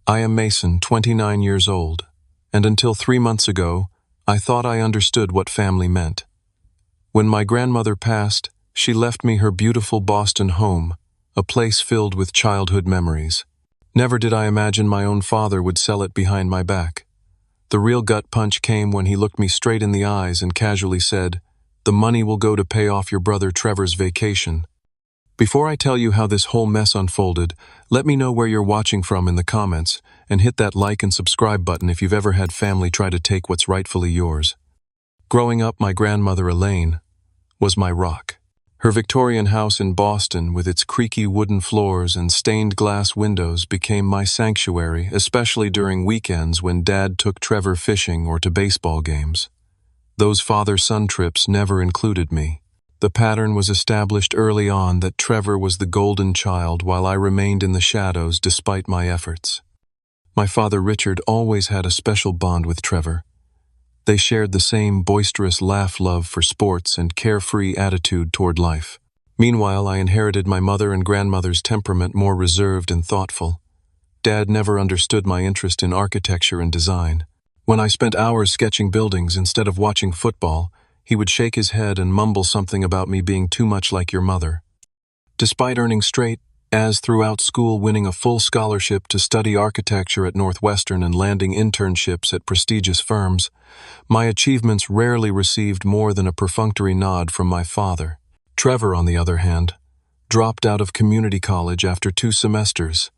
I am Mason, 29 years old, and until 3 months ago, I thought I understood what family meant. When my grandmother passed, she left me her beautiful Boston home, a place filled with childhood memories. Never did I imagine my own father would sell it behind my back. The real gut punch came when he looked me straight in the eyes and casually said, "The money will go to pay off your brother Trevor's vacation." Before I tell you how this whole mess unfolded, let me know where you're watching from in the comments, and hit that like and subscribe button if you've ever had family try to take what's rightfully yours. Growing up, my grandmother Elaine was my rock. Her Victorian house in Boston, with its creaky wooden floors and stained glass windows, became my sanctuary, especially during weekends when Dad took Trevor fishing or to baseball games. Those father-son trips never included me. The pattern was established early on that Trevor was the golden child while I remained in the shadows despite my efforts. My father Richard always had a special bond with Trevor. They shared the same boisterous love for sports and carefree attitude toward life. Meanwhile, I inherited my mother and grandmother's temperament, more reserved and thoughtful. Dad never understood my interest in architecture and design. When I spent hours sketching buildings instead of watching football, he would shake his head and mumble something about me being too much like your mother. Despite earning straight A's throughout school, winning a full scholarship to study architecture at Northwestern and landing internships at prestigious firms, my achievements rarely received more than a perfunctory nod from my father. Trevor, on the other hand, dropped out of community college after 2 semesters.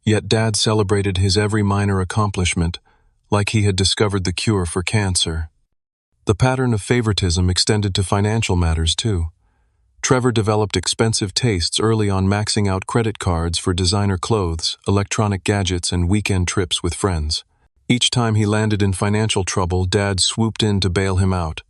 Yet Dad celebrated his every minor accomplishment like he had discovered the cure for cancer. The pattern of favoritism extended to financial matters too. Trevor developed expensive tastes early on, maxing out credit cards for designer clothes, electronic gadgets, and weekend trips with friends. Each time he landed in financial trouble, Dad swooped in to bail him out.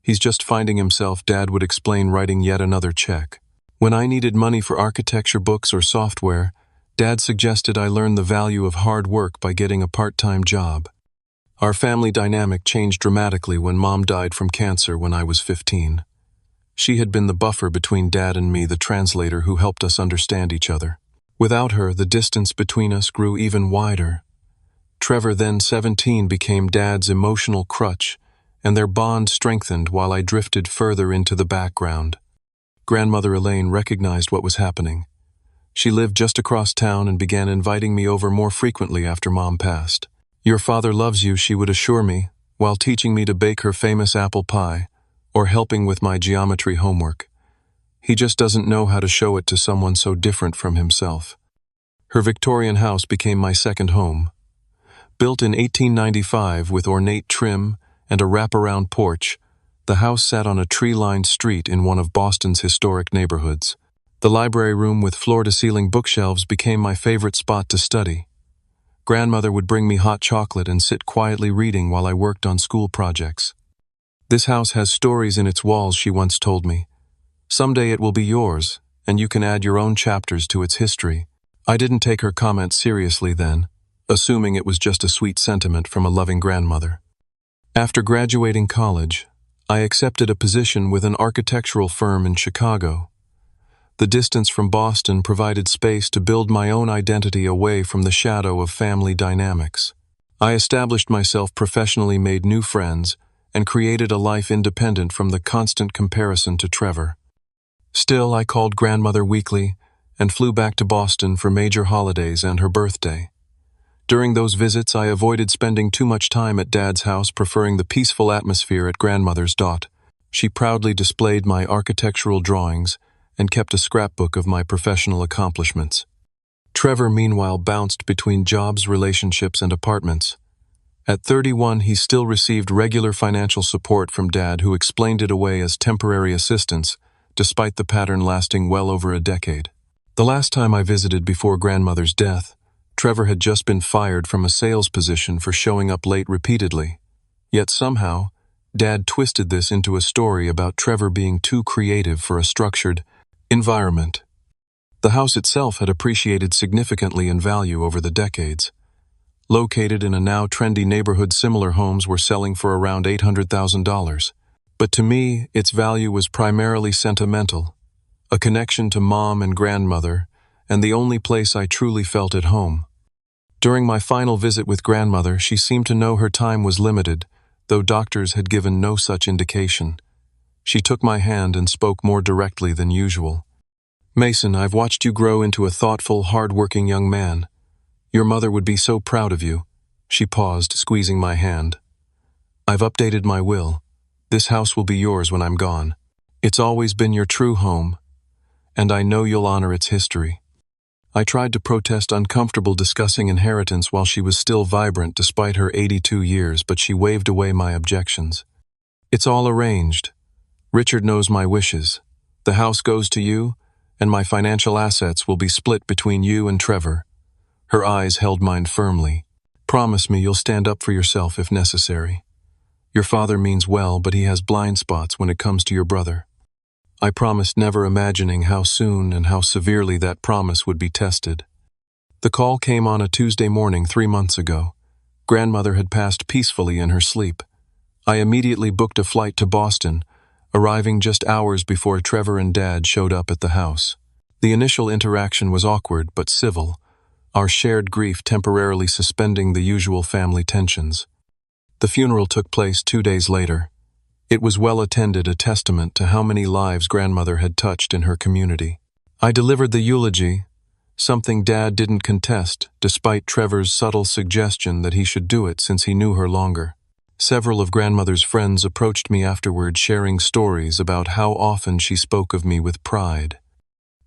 "He's just finding himself," Dad would explain, writing yet another check. When I needed money for architecture books or software, Dad suggested I learn the value of hard work by getting a part-time job. Our family dynamic changed dramatically when Mom died from cancer when I was 15. She had been the buffer between Dad and me, the translator who helped us understand each other. Without her, the distance between us grew even wider. Trevor, then 17, became Dad's emotional crutch, and their bond strengthened while I drifted further into the background. Grandmother Elaine recognized what was happening. She lived just across town and began inviting me over more frequently after Mom passed. "Your father loves you," she would assure me, while teaching me to bake her famous apple pie, or helping with my geometry homework. "He just doesn't know how to show it to someone so different from himself." Her Victorian house became my second home. Built in 1895 with ornate trim and a wraparound porch, the house sat on a tree-lined street in one of Boston's historic neighborhoods. The library room with floor-to-ceiling bookshelves became my favorite spot to study. Grandmother would bring me hot chocolate and sit quietly reading while I worked on school projects. "This house has stories in its walls," she once told me. "Someday it will be yours, and you can add your own chapters to its history." I didn't take her comment seriously then, assuming it was just a sweet sentiment from a loving grandmother. After graduating college, I accepted a position with an architectural firm in Chicago. The distance from Boston provided space to build my own identity away from the shadow of family dynamics. I established myself professionally, made new friends, and created a life independent from the constant comparison to Trevor. Still, I called grandmother weekly and flew back to Boston for major holidays and her birthday. During those visits, I avoided spending too much time at Dad's house, preferring the peaceful atmosphere at grandmother's. She proudly displayed my architectural drawings and kept a scrapbook of my professional accomplishments. Trevor, meanwhile, bounced between jobs, relationships, and apartments. At 31, he still received regular financial support from Dad, who explained it away as temporary assistance, despite the pattern lasting well over a decade. The last time I visited before grandmother's death, Trevor had just been fired from a sales position for showing up late repeatedly. Yet somehow, Dad twisted this into a story about Trevor being too creative for a structured environment. The house itself had appreciated significantly in value over the decades. Located in a now trendy neighborhood, similar homes were selling for around $800,000. But to me, its value was primarily sentimental, a connection to Mom and grandmother, and the only place I truly felt at home. During my final visit with grandmother, she seemed to know her time was limited, though doctors had given no such indication. She took my hand and spoke more directly than usual. "Mason, I've watched you grow into a thoughtful, hard-working young man. Your mother would be so proud of you." She paused, squeezing my hand. "I've updated my will. This house will be yours when I'm gone. It's always been your true home, and I know you'll honor its history." I tried to protest uncomfortable discussing inheritance while she was still vibrant despite her 82 years, but she waved away my objections. "It's all arranged. Richard knows my wishes. The house goes to you, and my financial assets will be split between you and Trevor." Her eyes held mine firmly. "Promise me you'll stand up for yourself if necessary. Your father means well, but he has blind spots when it comes to your brother." I promised, never imagining how soon and how severely that promise would be tested. The call came on a Tuesday morning 3 months ago. Grandmother had passed peacefully in her sleep. I immediately booked a flight to Boston, arriving just hours before Trevor and Dad showed up at the house. The initial interaction was awkward but civil, our shared grief temporarily suspending the usual family tensions. The funeral took place 2 days later. It was well attended, a testament to how many lives grandmother had touched in her community. I delivered the eulogy, something Dad didn't contest, despite Trevor's subtle suggestion that he should do it since he knew her longer. Several of grandmother's friends approached me afterward, sharing stories about how often she spoke of me with pride.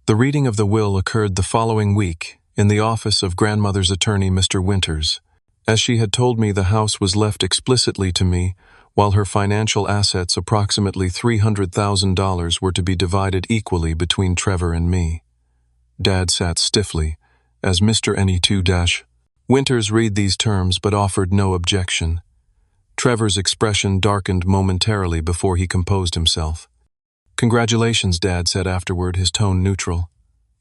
The reading of the will occurred the following week in the office of grandmother's attorney, Mr. Winters. As she had told me, the house was left explicitly to me, while her financial assets, approximately $300,000, were to be divided equally between Trevor and me. Dad sat stiffly as Mr. Winters read these terms but offered no objection. Trevor's expression darkened momentarily before he composed himself. "Congratulations," Dad said afterward, his tone neutral.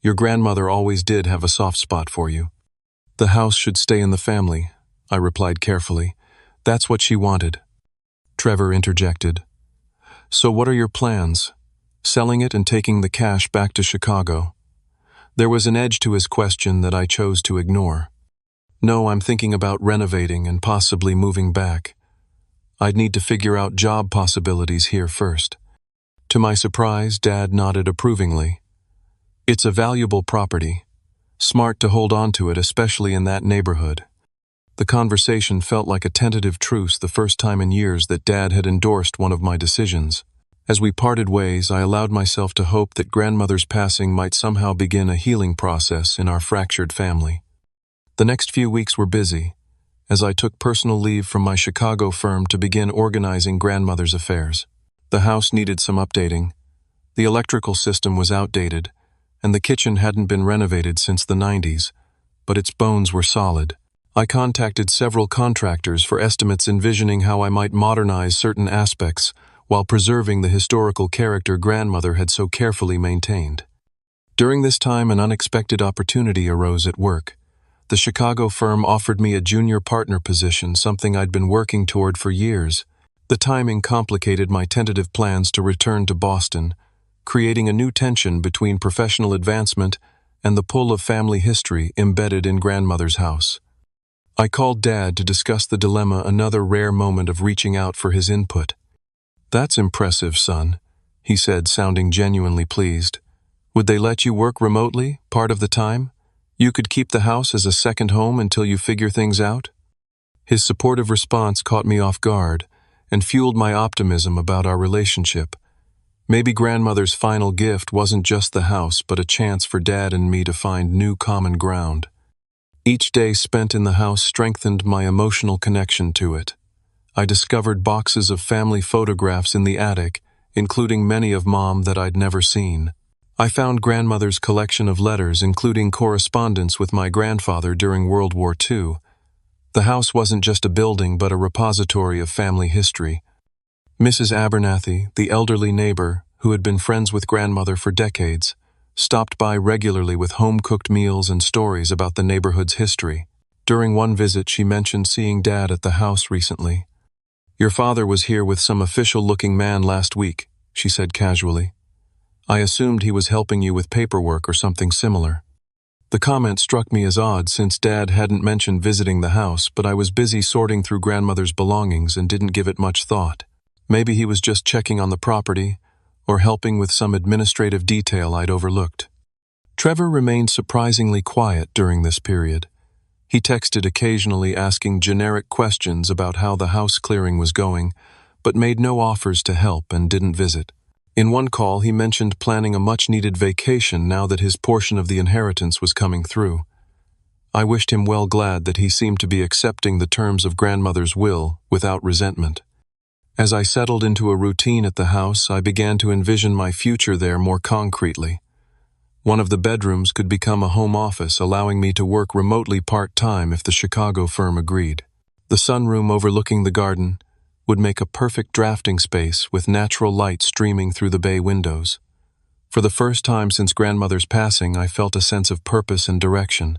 "Your grandmother always did have a soft spot for you." "The house should stay in the family," I replied carefully. "That's what she wanted." Trevor interjected. "So what are your plans? Selling it and taking the cash back to Chicago?" There was an edge to his question that I chose to ignore. "No, I'm thinking about renovating and possibly moving back. I'd need to figure out job possibilities here first." To my surprise, Dad nodded approvingly. "It's a valuable property. Smart to hold on to it, especially in that neighborhood." The conversation felt like a tentative truce, the first time in years that Dad had endorsed one of my decisions. As we parted ways, I allowed myself to hope that grandmother's passing might somehow begin a healing process in our fractured family. The next few weeks were busy, as I took personal leave from my Chicago firm to begin organizing grandmother's affairs. The house needed some updating. The electrical system was outdated, and the kitchen hadn't been renovated since the 90s, but its bones were solid. I contacted several contractors for estimates, envisioning how I might modernize certain aspects while preserving the historical character grandmother had so carefully maintained. During this time, an unexpected opportunity arose at work. The Chicago firm offered me a junior partner position, something I'd been working toward for years. The timing complicated my tentative plans to return to Boston, creating a new tension between professional advancement and the pull of family history embedded in grandmother's house. I called Dad to discuss the dilemma, another rare moment of reaching out for his input. "That's impressive, son," he said, sounding genuinely pleased. "Would they let you work remotely, part of the time? You could keep the house as a second home until you figure things out?" His supportive response caught me off guard and fueled my optimism about our relationship. Maybe grandmother's final gift wasn't just the house, but a chance for Dad and me to find new common ground. Each day spent in the house strengthened my emotional connection to it. I discovered boxes of family photographs in the attic, including many of Mom that I'd never seen. I found grandmother's collection of letters, including correspondence with my grandfather during World War II. The house wasn't just a building, but a repository of family history. Mrs. Abernathy, the elderly neighbor who had been friends with grandmother for decades, stopped by regularly with home-cooked meals and stories about the neighborhood's history. During one visit, she mentioned seeing Dad at the house recently. "Your father was here with some official-looking man last week," she said casually. "I assumed he was helping you with paperwork or something similar." The comment struck me as odd since Dad hadn't mentioned visiting the house, but I was busy sorting through grandmother's belongings and didn't give it much thought. Maybe he was just checking on the property, or helping with some administrative detail I'd overlooked. Trevor remained surprisingly quiet during this period. He texted occasionally asking generic questions about how the house clearing was going, but made no offers to help and didn't visit. In one call, he mentioned planning a much-needed vacation now that his portion of the inheritance was coming through. I wished him well, glad that he seemed to be accepting the terms of grandmother's will without resentment. As I settled into a routine at the house, I began to envision my future there more concretely. One of the bedrooms could become a home office, allowing me to work remotely part-time if the Chicago firm agreed. The sunroom overlooking the garden would make a perfect drafting space with natural light streaming through the bay windows. For the first time since grandmother's passing, I felt a sense of purpose and direction.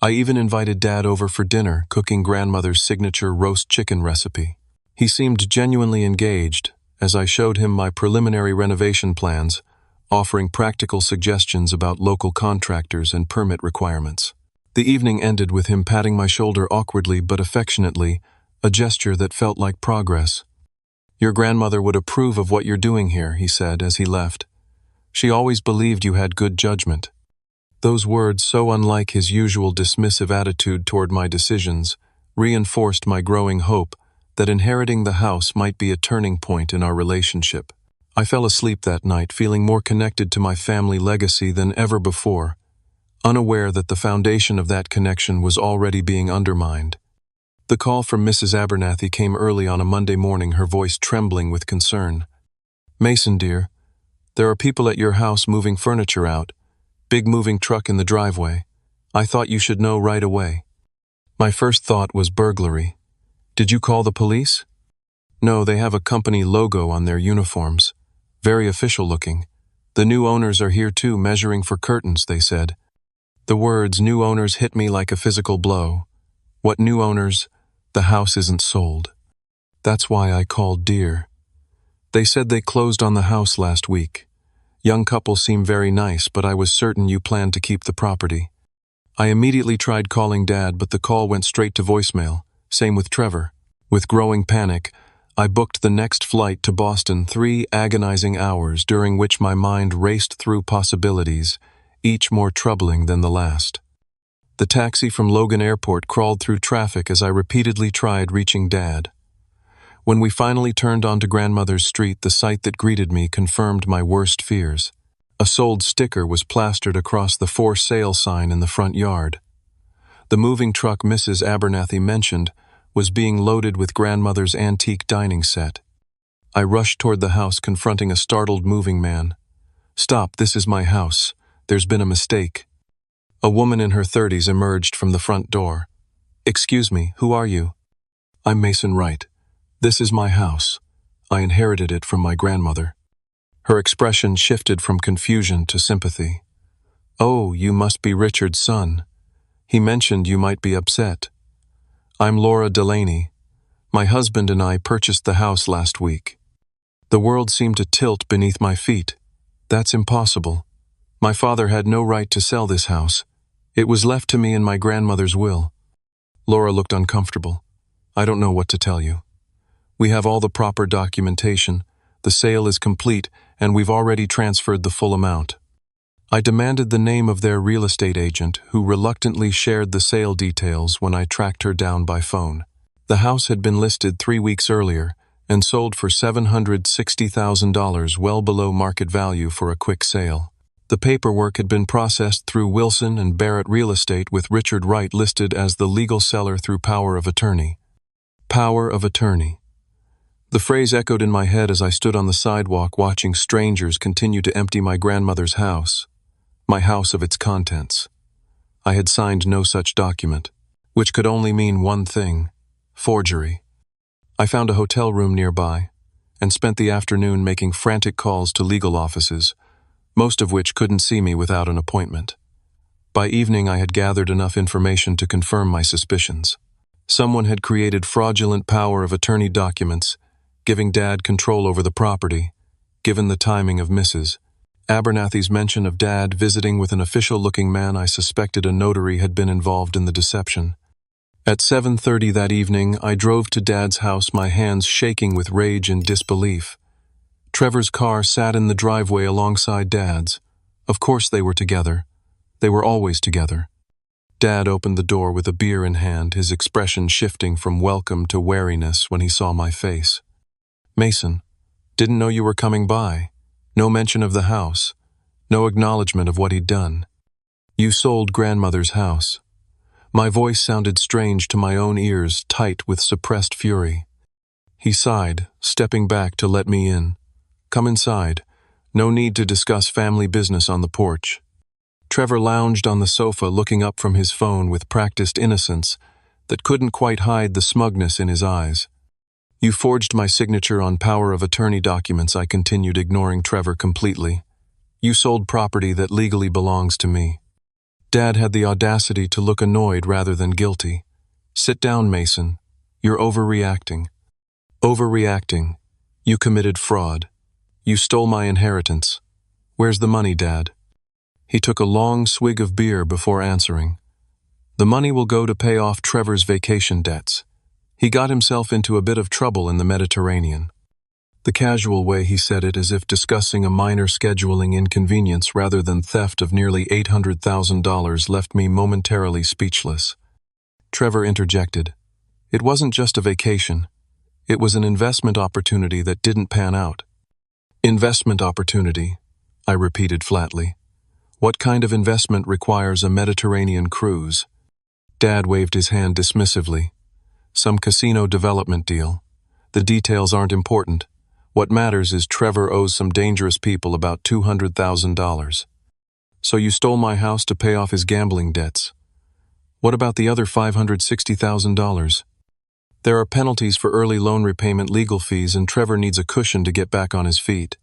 I even invited Dad over for dinner, cooking grandmother's signature roast chicken recipe. He seemed genuinely engaged as I showed him my preliminary renovation plans, offering practical suggestions about local contractors and permit requirements. The evening ended with him patting my shoulder awkwardly but affectionately, a gesture that felt like progress. "Your grandmother would approve of what you're doing here," he said as he left. "She always believed you had good judgment." Those words, so unlike his usual dismissive attitude toward my decisions, reinforced my growing hope that inheriting the house might be a turning point in our relationship. I fell asleep that night feeling more connected to my family legacy than ever before, unaware that the foundation of that connection was already being undermined. The call from Mrs. Abernathy came early on a Monday morning, her voice trembling with concern. "Mason, dear, there are people at your house moving furniture out. Big moving truck in the driveway. I thought you should know right away." My first thought was burglary. "Did you call the police?" "No, they have a company logo on their uniforms. Very official looking. The new owners are here too, measuring for curtains," they said. The words "new owners" hit me like a physical blow. What new owners? The house isn't sold. That's why I called, dear. They said they closed on the house last week. Young couple seem very nice, but I was certain you planned to keep the property. I immediately tried calling Dad, but the call went straight to voicemail. Same with Trevor. With growing panic, I booked the next flight to Boston, 3 agonizing hours during which my mind raced through possibilities, each more troubling than the last. The taxi from Logan Airport crawled through traffic as I repeatedly tried reaching Dad. When we finally turned onto Grandmother's Street, the sight that greeted me confirmed my worst fears. A sold sticker was plastered across the "for sale" sign in the front yard. The moving truck Mrs. Abernathy mentioned was being loaded with grandmother's antique dining set. I rushed toward the house, confronting a startled moving man. "Stop, this is my house. There's been a mistake." A woman in her 30s emerged from the front door. "Excuse me, who are you?" "I'm Mason Wright. This is my house. I inherited it from my grandmother." Her expression shifted from confusion to sympathy. "Oh, you must be Richard's son. He mentioned you might be upset. I'm Laura Delaney. My husband and I purchased the house last week." The world seemed to tilt beneath my feet. "That's impossible. My father had no right to sell this house. It was left to me in my grandmother's will." Laura looked uncomfortable. "I don't know what to tell you. We have all the proper documentation. The sale is complete, and we've already transferred the full amount." I demanded the name of their real estate agent, who reluctantly shared the sale details when I tracked her down by phone. The house had been listed 3 weeks earlier and sold for $760,000, well below market value for a quick sale. The paperwork had been processed through Wilson and Barrett Real Estate, with Richard Wright listed as the legal seller through power of attorney. Power of attorney. The phrase echoed in my head as I stood on the sidewalk watching strangers continue to empty my grandmother's house. My house of its contents. I had signed no such document, which could only mean one thing: forgery. I found a hotel room nearby and spent the afternoon making frantic calls to legal offices, most of which couldn't see me without an appointment. By evening, I had gathered enough information to confirm my suspicions. Someone had created fraudulent power of attorney documents, giving Dad control over the property, given the timing of Mrs. Abernathy's mention of Dad visiting with an official-looking man I suspected a notary had been involved in the deception. At 7:30 that evening, I drove to Dad's house, my hands shaking with rage and disbelief. Trevor's car sat in the driveway alongside Dad's. Of course they were together. They were always together. Dad opened the door with a beer in hand, his expression shifting from welcome to wariness when he saw my face. "Mason, didn't know you were coming by. No mention of the house. No acknowledgement of what he'd done. You sold grandmother's house." My voice sounded strange to my own ears, tight with suppressed fury. He sighed, stepping back to let me in. "Come inside. No need to discuss family business on the porch." Trevor lounged on the sofa, looking up from his phone with practiced innocence that couldn't quite hide the smugness in his eyes. "You forged my signature on power of attorney documents," I continued, ignoring Trevor completely. "You sold property that legally belongs to me." Dad had the audacity to look annoyed rather than guilty. "Sit down, Mason. You're overreacting." "Overreacting. You committed fraud. You stole my inheritance. Where's the money, Dad?" He took a long swig of beer before answering. "The money will go to pay off Trevor's vacation debts. He got himself into a bit of trouble in the Mediterranean." The casual way he said it, as if discussing a minor scheduling inconvenience rather than theft of nearly $800,000, left me momentarily speechless. Trevor interjected. "It wasn't just a vacation. It was an investment opportunity that didn't pan out." "Investment opportunity," I repeated flatly. "What kind of investment requires a Mediterranean cruise?" Dad waved his hand dismissively. "Some casino development deal. The details aren't important. What matters is Trevor owes some dangerous people about $200,000. So you stole my house to pay off his gambling debts. What about the other $560,000? There are penalties for early loan repayment, legal fees, and Trevor needs a cushion to get back on his feet."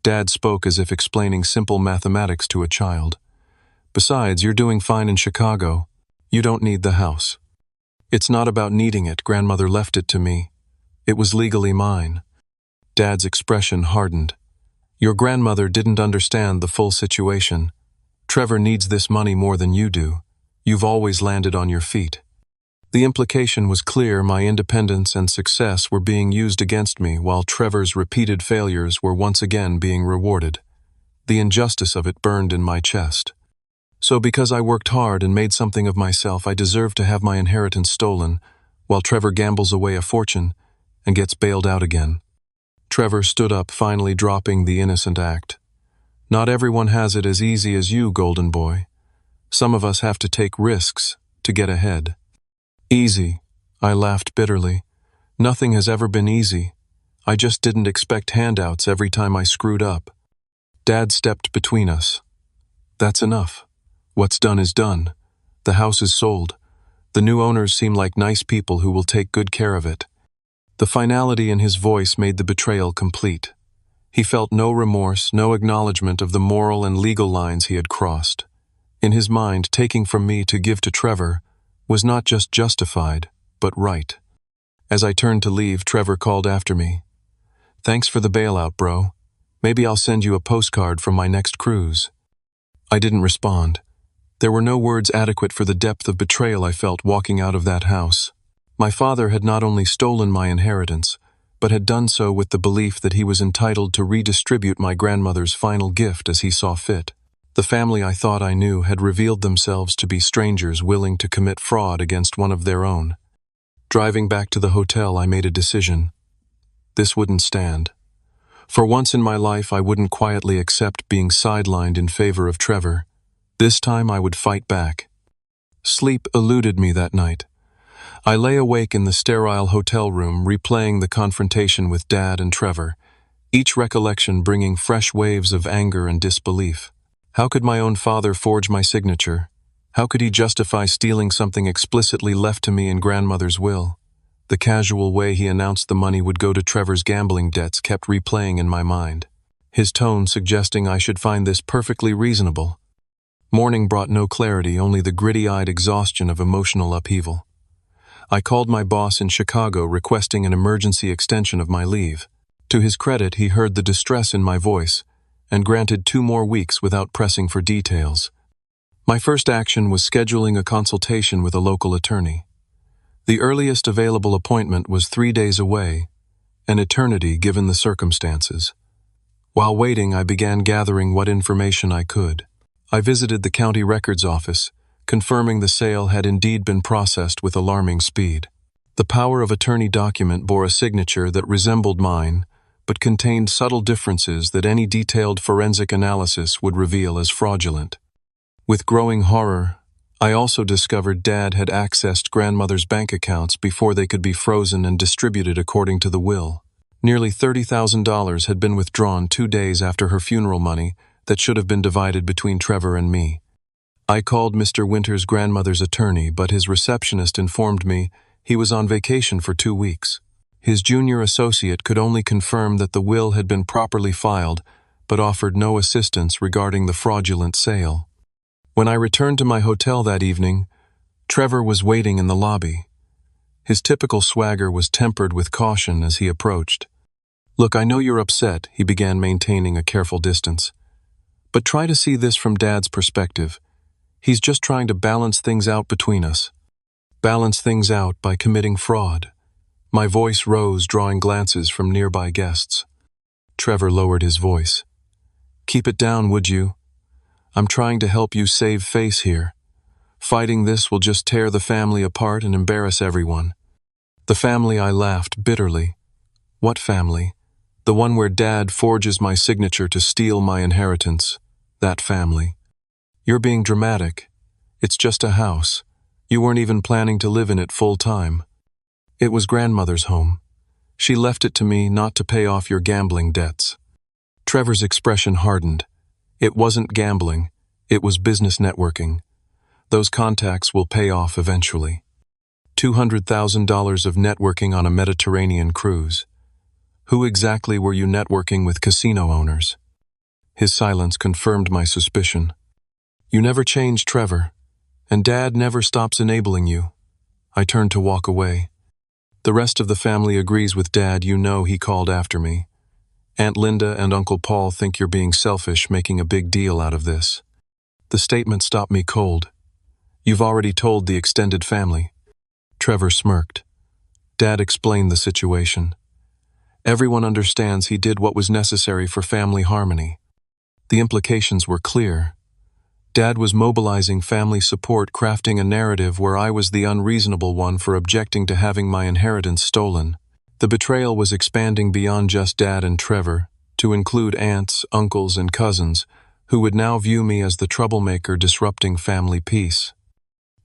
Dad spoke as if explaining simple mathematics to a child. "Besides, you're doing fine in Chicago. You don't need the house." "It's not about needing it. Grandmother left it to me. It was legally mine." Dad's expression hardened. "Your grandmother didn't understand the full situation. Trevor needs this money more than you do. You've always landed on your feet." The implication was clear. My independence and success were being used against me, while Trevor's repeated failures were once again being rewarded. The injustice of it burned in my chest. So because I worked hard and made something of myself, I deserve to have my inheritance stolen, while Trevor gambles away a fortune and gets bailed out again. Trevor stood up, finally dropping the innocent act. "Not everyone has it as easy as you, golden boy. Some of us have to take risks to get ahead." "Easy," I laughed bitterly. "Nothing has ever been easy. I just didn't expect handouts every time I screwed up." Dad stepped between us. "That's enough. What's done is done. The house is sold. The new owners seem like nice people who will take good care of it." The finality in his voice made the betrayal complete. He felt no remorse, no acknowledgement of the moral and legal lines he had crossed. In his mind, taking from me to give to Trevor was not just justified, but right. As I turned to leave, Trevor called after me. "Thanks for the bailout, bro. Maybe I'll send you a postcard from my next cruise." I didn't respond. There were no words adequate for the depth of betrayal I felt walking out of that house. My father had not only stolen my inheritance, but had done so with the belief that he was entitled to redistribute my grandmother's final gift as he saw fit. The family I thought I knew had revealed themselves to be strangers willing to commit fraud against one of their own. Driving back to the hotel, I made a decision. This wouldn't stand. For once in my life, I wouldn't quietly accept being sidelined in favor of Trevor. This time I would fight back. Sleep eluded me that night. I lay awake in the sterile hotel room, replaying the confrontation with Dad and Trevor, each recollection bringing fresh waves of anger and disbelief. How could my own father forge my signature? How could he justify stealing something explicitly left to me in grandmother's will? The casual way he announced the money would go to Trevor's gambling debts kept replaying in my mind, his tone suggesting I should find this perfectly reasonable. Morning brought no clarity, only the gritty-eyed exhaustion of emotional upheaval. I called my boss in Chicago requesting an emergency extension of my leave. To his credit, he heard the distress in my voice and granted 2 more weeks without pressing for details. My first action was scheduling a consultation with a local attorney. The earliest available appointment was 3 days away, an eternity given the circumstances. While waiting, I began gathering what information I could. I visited the county records office, confirming the sale had indeed been processed with alarming speed. The power of attorney document bore a signature that resembled mine, but contained subtle differences that any detailed forensic analysis would reveal as fraudulent. With growing horror, I also discovered Dad had accessed grandmother's bank accounts before they could be frozen and distributed according to the will. Nearly $30,000 had been withdrawn 2 days after her funeral money that should have been divided between Trevor and me. I called Mr. Winter's grandmother's attorney, but his receptionist informed me he was on vacation for 2 weeks. His junior associate could only confirm that the will had been properly filed, but offered no assistance regarding the fraudulent sale. When I returned to my hotel that evening, Trevor was waiting in the lobby. His typical swagger was tempered with caution as he approached. "Look, I know you're upset," he began, maintaining a careful distance. "But try to see this from Dad's perspective. He's just trying to balance things out between us. Balance things out by committing fraud." My voice rose, drawing glances from nearby guests. Trevor lowered his voice. "Keep it down, would you? I'm trying to help you save face here. Fighting this will just tear the family apart and embarrass everyone." "The family?" I laughed bitterly. "What family?" "The one where Dad forges my signature to steal my inheritance. That family." "You're being dramatic. It's just a house. You weren't even planning to live in it full time." "It was grandmother's home. She left it to me not to pay off your gambling debts." Trevor's expression hardened. "It wasn't gambling. It was business networking. Those contacts will pay off eventually." $200,000 of networking on a Mediterranean cruise. Who exactly were you networking with? Casino owners? His silence confirmed my suspicion. "You never change, Trevor, and Dad never stops enabling you." I turned to walk away. "The rest of the family agrees with Dad, you know," he called after me. "Aunt Linda and Uncle Paul think you're being selfish, making a big deal out of this." The statement stopped me cold. "You've already told the extended family." Trevor smirked. Dad explained the situation. Everyone understands he did what was necessary for family harmony. The implications were clear. Dad was mobilizing family support, crafting a narrative where I was the unreasonable one for objecting to having my inheritance stolen. The betrayal was expanding beyond just Dad and Trevor, to include aunts, uncles, and cousins, who would now view me as the troublemaker disrupting family peace.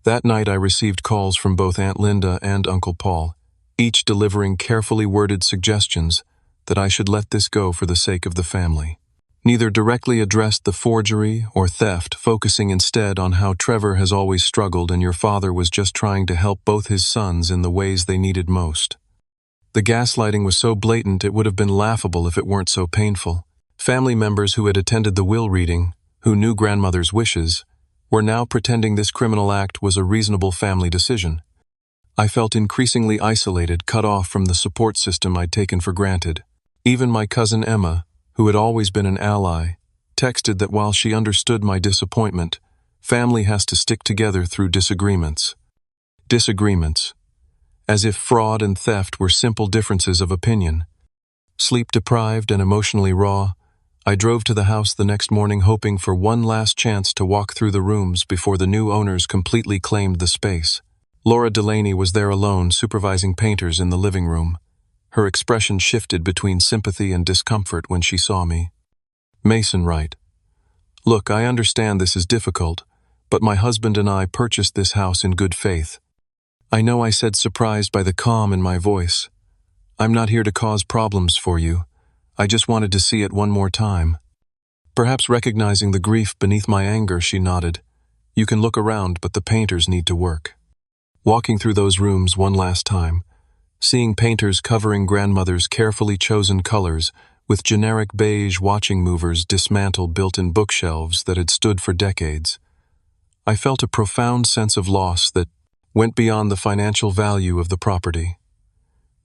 That night I received calls from both Aunt Linda and Uncle Paul, each delivering carefully worded suggestions that I should let this go for the sake of the family. Neither directly addressed the forgery or theft, focusing instead on how Trevor has always struggled and your father was just trying to help both his sons in the ways they needed most. The gaslighting was so blatant it would have been laughable if it weren't so painful. Family members who had attended the will reading, who knew grandmother's wishes, were now pretending this criminal act was a reasonable family decision. I felt increasingly isolated, cut off from the support system I'd taken for granted. Even my cousin Emma, who had always been an ally, texted that while she understood my disappointment, family has to stick together through disagreements. Disagreements. As if fraud and theft were simple differences of opinion. Sleep-deprived and emotionally raw, I drove to the house the next morning hoping for one last chance to walk through the rooms before the new owners completely claimed the space. Laura Delaney was there alone, supervising painters in the living room. Her expression shifted between sympathy and discomfort when she saw me. "Mason, right. Look, I understand this is difficult, but my husband and I purchased this house in good faith." I know I said surprised by the calm in my voice. "I'm not here to cause problems for you. I just wanted to see it one more time." Perhaps recognizing the grief beneath my anger, she nodded. "You can look around, but the painters need to work." Walking through those rooms one last time, seeing painters covering grandmother's carefully chosen colors with generic beige watching movers dismantle built-in bookshelves that had stood for decades, I felt a profound sense of loss that went beyond the financial value of the property.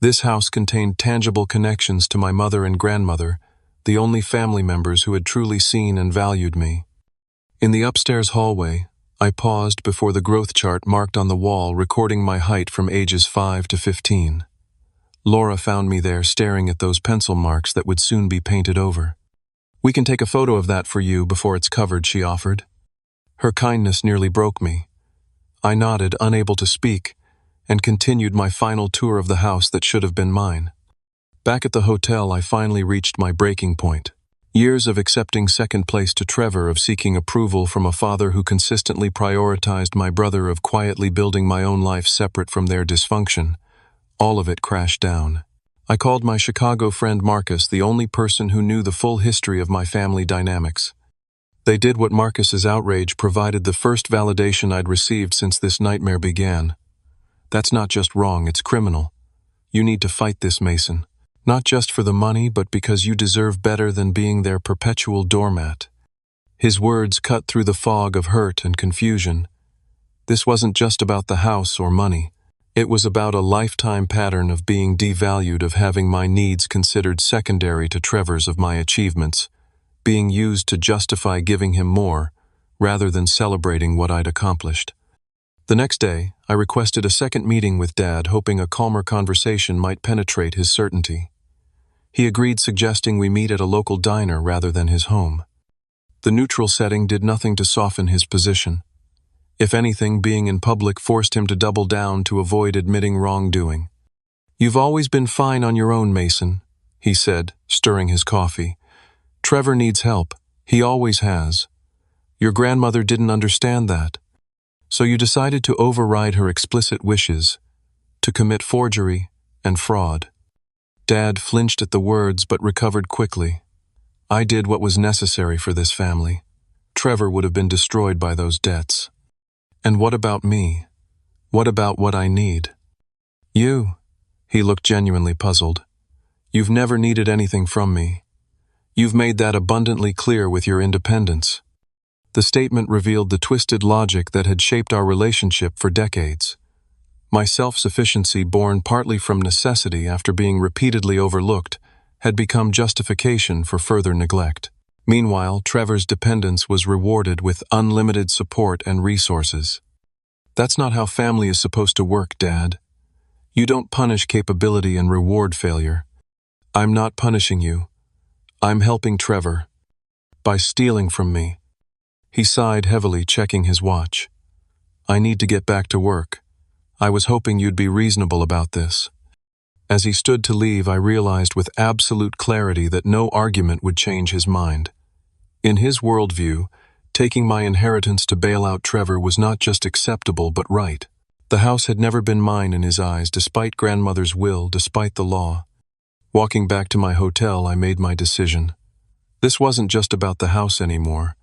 This house contained tangible connections to my mother and grandmother, the only family members who had truly seen and valued me. In the upstairs hallway, I paused before the growth chart marked on the wall recording my height from ages 5 to 15. Laura found me there staring at those pencil marks that would soon be painted over. "We can take a photo of that for you before it's covered," she offered. Her kindness nearly broke me. I nodded, unable to speak, and continued my final tour of the house that should have been mine. Back at the hotel, I finally reached my breaking point. Years of accepting second place to Trevor, of seeking approval from a father who consistently prioritized my brother, of quietly building my own life separate from their dysfunction. All of it crashed down. I called my Chicago friend Marcus, the only person who knew the full history of my family dynamics. They did what Marcus's outrage provided the first validation I'd received since this nightmare began. "That's not just wrong, it's criminal. You need to fight this, Mason. Not just for the money, but because you deserve better than being their perpetual doormat." His words cut through the fog of hurt and confusion. This wasn't just about the house or money. It was about a lifetime pattern of being devalued, of having my needs considered secondary to Trevor's, of my achievements being used to justify giving him more, rather than celebrating what I'd accomplished. The next day, I requested a second meeting with Dad, hoping a calmer conversation might penetrate his certainty. He agreed, suggesting we meet at a local diner rather than his home. The neutral setting did nothing to soften his position. If anything, being in public forced him to double down to avoid admitting wrongdoing. "You've always been fine on your own, Mason," he said, stirring his coffee. "Trevor needs help. He always has. Your grandmother didn't understand that. So you decided to override her explicit wishes, to commit forgery and fraud." Dad flinched at the words but recovered quickly. "I did what was necessary for this family. Trevor would have been destroyed by those debts. And what about me? What about what I need?" "You." He looked genuinely puzzled. "You've never needed anything from me. You've made that abundantly clear with your independence." The statement revealed the twisted logic that had shaped our relationship for decades. My self-sufficiency, born partly from necessity after being repeatedly overlooked, had become justification for further neglect. Meanwhile, Trevor's dependence was rewarded with unlimited support and resources. "That's not how family is supposed to work, Dad. You don't punish capability and reward failure." "I'm not punishing you. I'm helping Trevor. By stealing from me." He sighed heavily, checking his watch. "I need to get back to work. I was hoping you'd be reasonable about this." As he stood to leave, I realized with absolute clarity that no argument would change his mind. In his worldview, taking my inheritance to bail out Trevor was not just acceptable but right. The house had never been mine in his eyes, despite grandmother's will, despite the law. Walking back to my hotel, I made my decision. This wasn't just about the house anymore.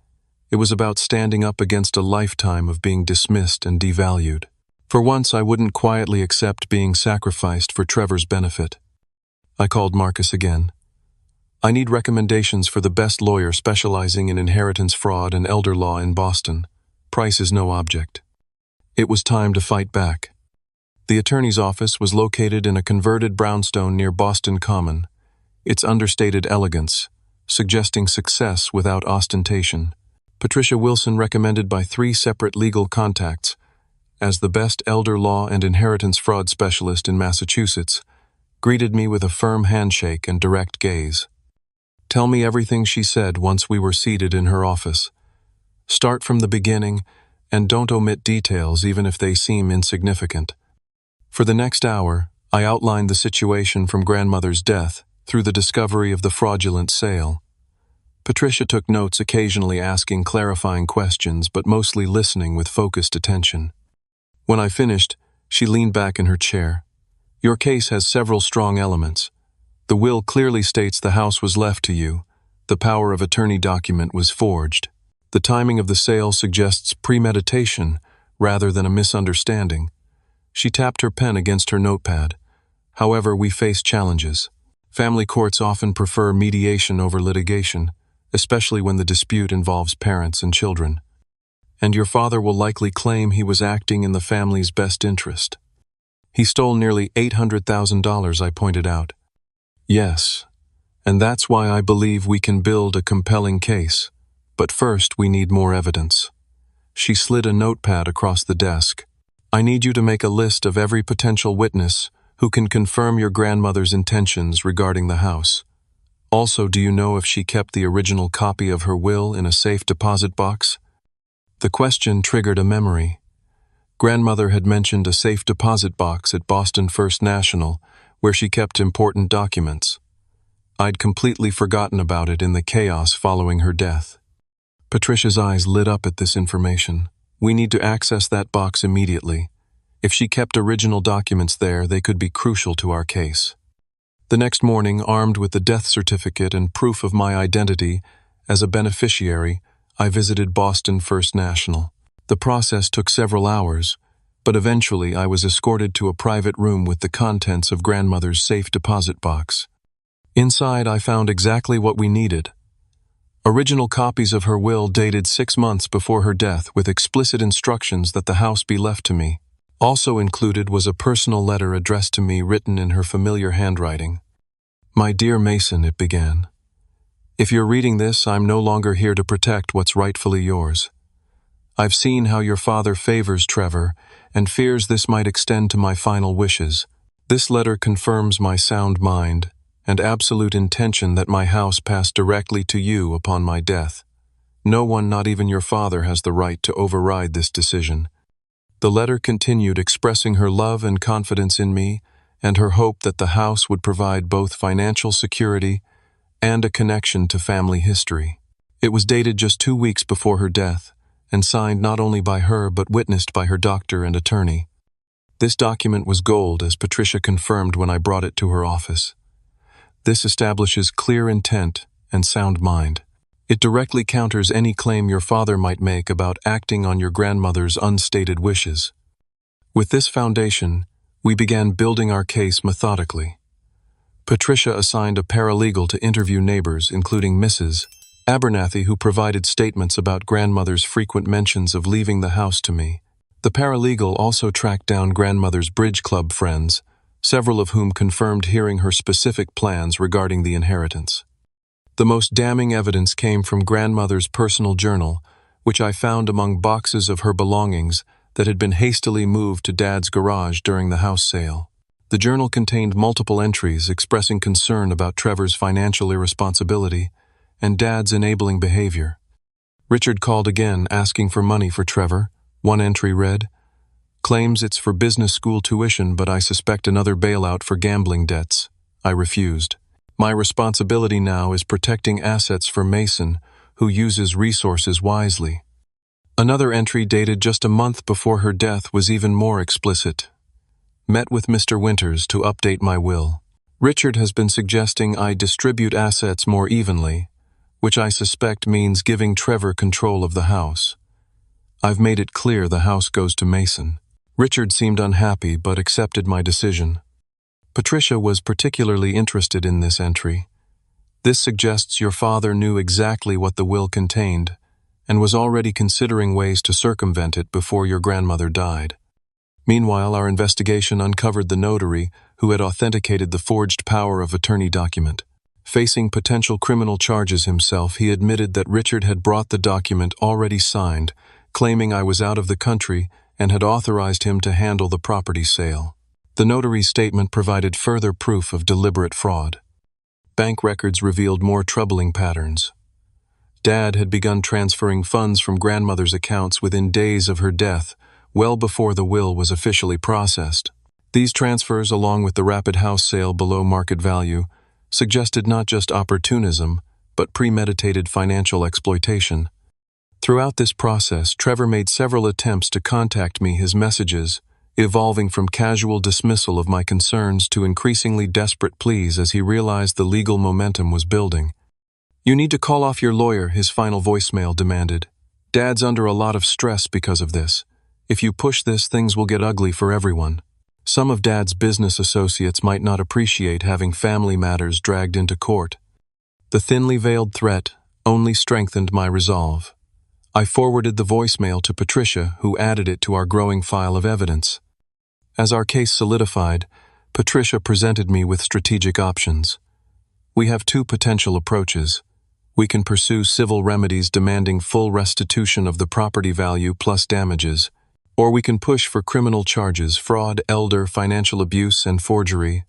It was about standing up against a lifetime of being dismissed and devalued. For once, I wouldn't quietly accept being sacrificed for Trevor's benefit. I called Marcus again. "I need recommendations for the best lawyer specializing in inheritance fraud and elder law in Boston. Price is no object." It was time to fight back. The attorney's office was located in a converted brownstone near Boston Common, its understated elegance suggesting success without ostentation. Patricia Wilson, recommended by 3 separate legal contacts as the best elder law and inheritance fraud specialist in Massachusetts, greeted me with a firm handshake and direct gaze. "Tell me everything," she said once we were seated in her office. "Start from the beginning, and don't omit details even if they seem insignificant." For the next hour, I outlined the situation from grandmother's death through the discovery of the fraudulent sale. Patricia took notes, occasionally asking clarifying questions, but mostly listening with focused attention. When I finished, she leaned back in her chair. "Your case has several strong elements. The will clearly states the house was left to you. The power of attorney document was forged. The timing of the sale suggests premeditation rather than a misunderstanding." She tapped her pen against her notepad. "However, we face challenges. Family courts often prefer mediation over litigation, especially when the dispute involves parents and children. And your father will likely claim he was acting in the family's best interest." "He stole nearly $800,000, I pointed out. "Yes, And that's why I believe we can build a compelling case. But first, we need more evidence. She slid a notepad across the desk. I need you to make a list of every potential witness who can confirm your grandmother's intentions regarding the house. Also, do you know if she kept the original copy of her will in a safe deposit box? The question triggered a memory. Grandmother had mentioned a safe deposit box at Boston First National, where she kept important documents. I'd completely forgotten about it in the chaos following her death. Patricia's eyes lit up at this information. We need to access that box immediately. If she kept original documents there, they could be crucial to our case. The next morning, armed with the death certificate and proof of my identity as a beneficiary, I visited Boston First National. The process took several hours, but eventually I was escorted to a private room with the contents of grandmother's safe deposit box. Inside, I found exactly what we needed. Original copies of her will dated 6 months before her death with explicit instructions that the house be left to me. Also included was a personal letter addressed to me written in her familiar handwriting. My dear Mason, it began. If you're reading this, I'm no longer here to protect what's rightfully yours. I've seen how your father favors Trevor and fears this might extend to my final wishes. This letter confirms my sound mind and absolute intention that my house pass directly to you upon my death. No one, not even your father, has the right to override this decision. The letter continued expressing her love and confidence in me and her hope that the house would provide both financial security and a connection to family history. It was dated just 2 weeks before her death and signed not only by her but witnessed by her doctor and attorney. This document was gold, as Patricia confirmed when I brought it to her office. This establishes clear intent and sound mind. It directly counters any claim your father might make about acting on your grandmother's unstated wishes. With this foundation, we began building our case methodically. Patricia assigned a paralegal to interview neighbors, including Mrs. Abernathy, who provided statements about grandmother's frequent mentions of leaving the house to me. The paralegal also tracked down grandmother's bridge club friends, several of whom confirmed hearing her specific plans regarding the inheritance. The most damning evidence came from grandmother's personal journal, which I found among boxes of her belongings that had been hastily moved to Dad's garage during the house sale. The journal contained multiple entries expressing concern about Trevor's financial irresponsibility and Dad's enabling behavior. Richard called again, asking for money for Trevor. One entry read, "Claims it's for business school tuition, but I suspect another bailout for gambling debts." I refused. My responsibility now is protecting assets for Mason, who uses resources wisely. Another entry dated just a month before her death was even more explicit. Met with Mr. Winters to update my will. Richard has been suggesting I distribute assets more evenly, which I suspect means giving Trevor control of the house. I've made it clear the house goes to Mason. Richard seemed unhappy but accepted my decision. Patricia was particularly interested in this entry. This suggests your father knew exactly what the will contained and was already considering ways to circumvent it before your grandmother died. Meanwhile, our investigation uncovered the notary who had authenticated the forged power of attorney document. Facing potential criminal charges himself, he admitted that Richard had brought the document already signed, claiming I was out of the country and had authorized him to handle the property sale. The notary's statement provided further proof of deliberate fraud. Bank records revealed more troubling patterns. Dad had begun transferring funds from grandmother's accounts within days of her death, well before the will was officially processed. These transfers, along with the rapid house sale below market value, suggested not just opportunism, but premeditated financial exploitation. Throughout this process, Trevor made several attempts to contact me, his messages evolving from casual dismissal of my concerns to increasingly desperate pleas as he realized the legal momentum was building. "You need to call off your lawyer," his final voicemail demanded. "Dad's under a lot of stress because of this. If you push this, things will get ugly for everyone." Some of Dad's business associates might not appreciate having family matters dragged into court. The thinly veiled threat only strengthened my resolve. I forwarded the voicemail to Patricia, who added it to our growing file of evidence. As our case solidified, Patricia presented me with strategic options. We have two potential approaches. We can pursue civil remedies demanding full restitution of the property value plus damages, or we can push for criminal charges, fraud, elder, financial abuse, and forgery.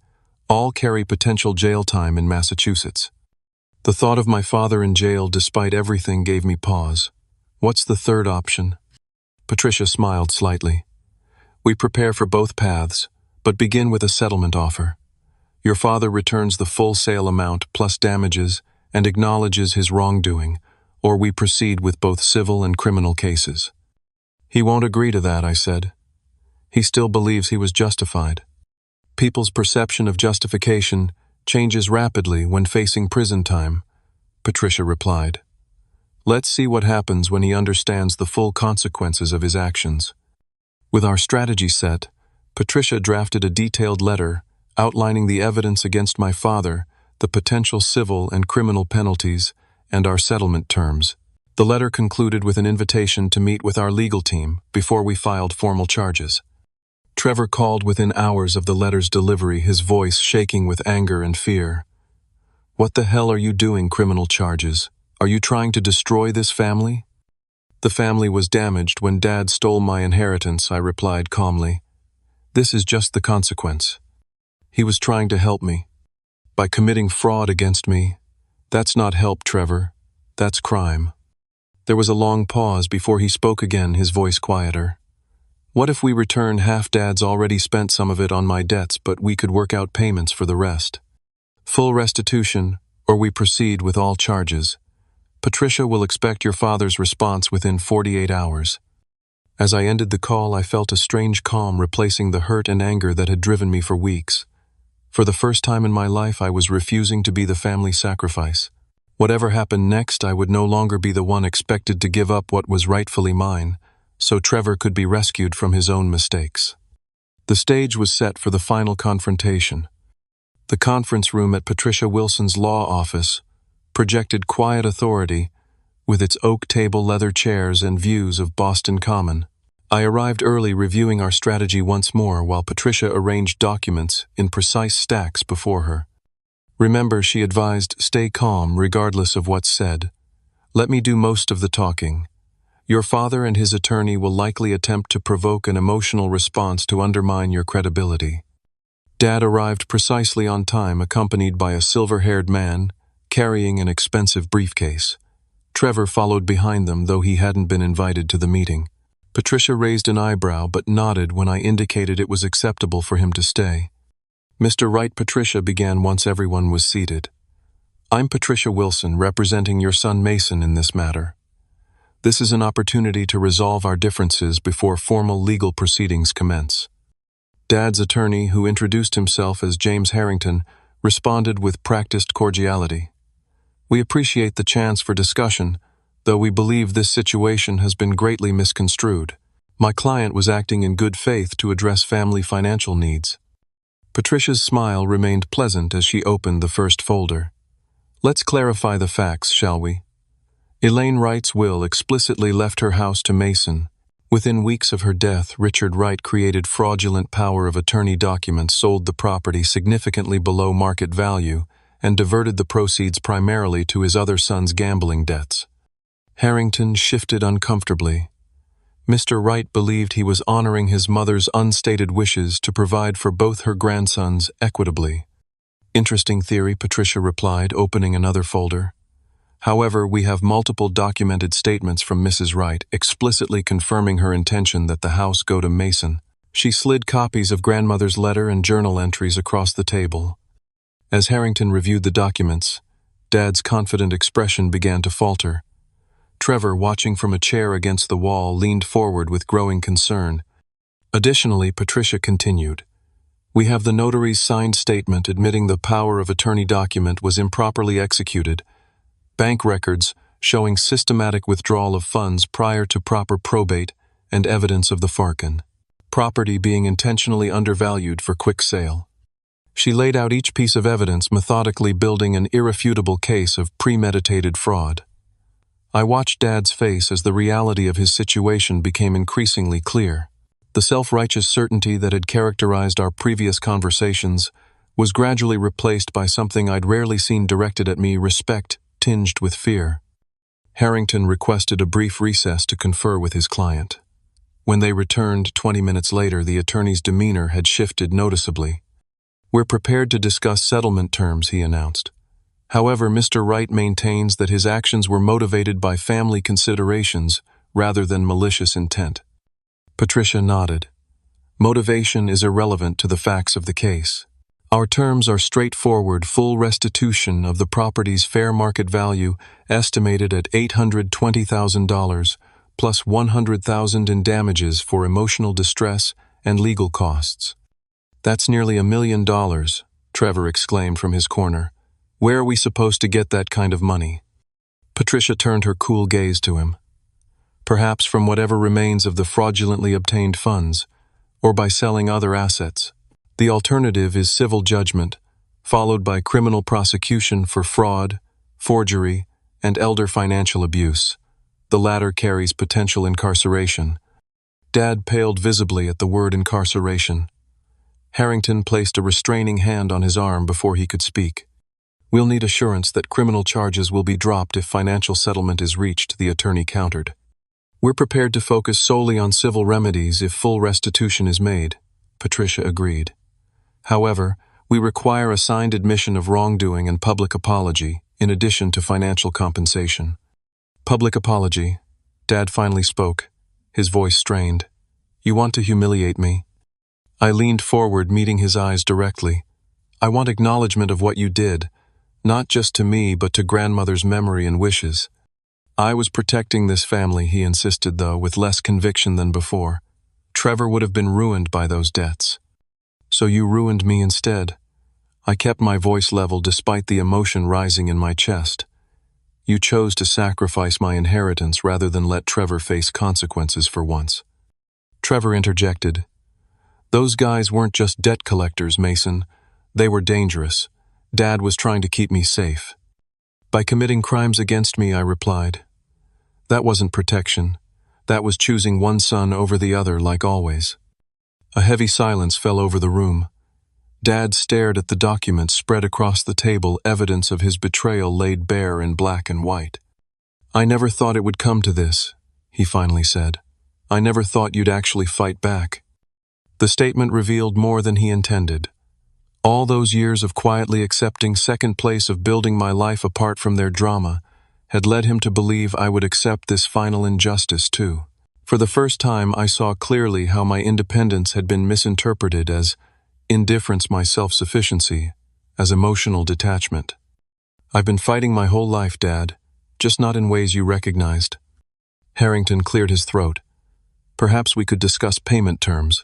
All carry potential jail time in Massachusetts. The thought of my father in jail despite everything gave me pause. What's the third option? Patricia smiled slightly. We prepare for both paths, but begin with a settlement offer. Your father returns the full sale amount plus damages and acknowledges his wrongdoing, or we proceed with both civil and criminal cases. He won't agree to that, I said. He still believes he was justified. People's perception of justification changes rapidly when facing prison time, Patricia replied. Let's see what happens when he understands the full consequences of his actions. With our strategy set, Patricia drafted a detailed letter outlining the evidence against my father, the potential civil and criminal penalties, and our settlement terms. The letter concluded with an invitation to meet with our legal team before we filed formal charges. Trevor called within hours of the letter's delivery, his voice shaking with anger and fear. What the hell are you doing, criminal charges? Are you trying to destroy this family? The family was damaged when Dad stole my inheritance, I replied calmly. This is just the consequence. He was trying to help me. By committing fraud against me, that's not help, Trevor. That's crime. There was a long pause before he spoke again, his voice quieter. What if we return half? Dad's already spent some of it on my debts, but we could work out payments for the rest. Full restitution, or we proceed with all charges. Patricia will expect your father's response within 48 hours. As I ended the call, I felt a strange calm replacing the hurt and anger that had driven me for weeks. For the first time in my life, I was refusing to be the family sacrifice. Whatever happened next, I would no longer be the one expected to give up what was rightfully mine, so Trevor could be rescued from his own mistakes. The stage was set for the final confrontation. The conference room at Patricia Wilson's law office projected quiet authority with its oak table, leather chairs, and views of Boston Common. I arrived early, reviewing our strategy once more while Patricia arranged documents in precise stacks before her. Remember, she advised, stay calm regardless of what's said. Let me do most of the talking. Your father and his attorney will likely attempt to provoke an emotional response to undermine your credibility. Dad arrived precisely on time, accompanied by a silver-haired man carrying an expensive briefcase. Trevor followed behind them, though he hadn't been invited to the meeting. Patricia raised an eyebrow but nodded when I indicated it was acceptable for him to stay. Mr. Wright, Patricia began once everyone was seated. I'm Patricia Wilson, representing your son Mason in this matter. This is an opportunity to resolve our differences before formal legal proceedings commence. Dad's attorney, who introduced himself as James Harrington, responded with practiced cordiality. We appreciate the chance for discussion, though we believe this situation has been greatly misconstrued. My client was acting in good faith to address family financial needs. Patricia's smile remained pleasant as she opened the first folder. Let's clarify the facts, shall we? Elaine Wright's will explicitly left her house to Mason. Within weeks of her death, Richard Wright created fraudulent power of attorney documents, sold the property significantly below market value, and diverted the proceeds primarily to his other son's gambling debts. Harrington shifted uncomfortably. Mr. Wright believed he was honoring his mother's unstated wishes to provide for both her grandsons equitably. Interesting theory, Patricia replied, opening another folder. However, we have multiple documented statements from Mrs. Wright explicitly confirming her intention that the house go to Mason. She slid copies of grandmother's letter and journal entries across the table. As Harrington reviewed the documents, Dad's confident expression began to falter. Trevor, watching from a chair against the wall, leaned forward with growing concern. Additionally, Patricia continued, we have the notary's signed statement admitting the power of attorney document was improperly executed, bank records showing systematic withdrawal of funds prior to proper probate, and evidence of the farkin, property being intentionally undervalued for quick sale. She laid out each piece of evidence, methodically building an irrefutable case of premeditated fraud. I watched Dad's face as the reality of his situation became increasingly clear. The self-righteous certainty that had characterized our previous conversations was gradually replaced by something I'd rarely seen directed at me: respect tinged with fear. Harrington requested a brief recess to confer with his client. When they returned 20 minutes later, the attorney's demeanor had shifted noticeably. "We're prepared to discuss settlement terms," he announced. However, Mr. Wright maintains that his actions were motivated by family considerations rather than malicious intent. Patricia nodded. "Motivation is irrelevant to the facts of the case. Our terms are straightforward: full restitution of the property's fair market value, estimated at $820,000, plus $100,000 in damages for emotional distress and legal costs." "That's nearly $1 million, Trevor exclaimed from his corner. "Where are we supposed to get that kind of money?" Patricia turned her cool gaze to him. "Perhaps from whatever remains of the fraudulently obtained funds, or by selling other assets. The alternative is civil judgment, followed by criminal prosecution for fraud, forgery, and elder financial abuse. The latter carries potential incarceration." Dad paled visibly at the word incarceration. Harrington placed a restraining hand on his arm before he could speak. "We'll need assurance that criminal charges will be dropped if financial settlement is reached," the attorney countered. "We're prepared to focus solely on civil remedies if full restitution is made," Patricia agreed. "However, we require a signed admission of wrongdoing and public apology, in addition to financial compensation." "Public apology," Dad finally spoke, his voice strained. "You want to humiliate me?" I leaned forward, meeting his eyes directly. "I want acknowledgement of what you did, not just to me but to grandmother's memory and wishes." "I was protecting this family," he insisted, though with less conviction than before. "Trevor would have been ruined by those debts." "So you ruined me instead." I kept my voice level despite the emotion rising in my chest. "You chose to sacrifice my inheritance rather than let Trevor face consequences for once." Trevor interjected. "Those guys weren't just debt collectors, Mason. They were dangerous. Dad was trying to keep me safe." "By committing crimes against me," I replied. "That wasn't protection. That was choosing one son over the other, like always." A heavy silence fell over the room. Dad stared at the documents spread across the table, evidence of his betrayal laid bare in black and white. "I never thought it would come to this," he finally said. "I never thought you'd actually fight back." The statement revealed more than he intended. All those years of quietly accepting second place, of building my life apart from their drama, had led him to believe I would accept this final injustice too. For the first time, I saw clearly how my independence had been misinterpreted as indifference, my self-sufficiency, as emotional detachment. "I've been fighting my whole life, Dad, just not in ways you recognized." Harrington cleared his throat. "Perhaps we could discuss payment terms.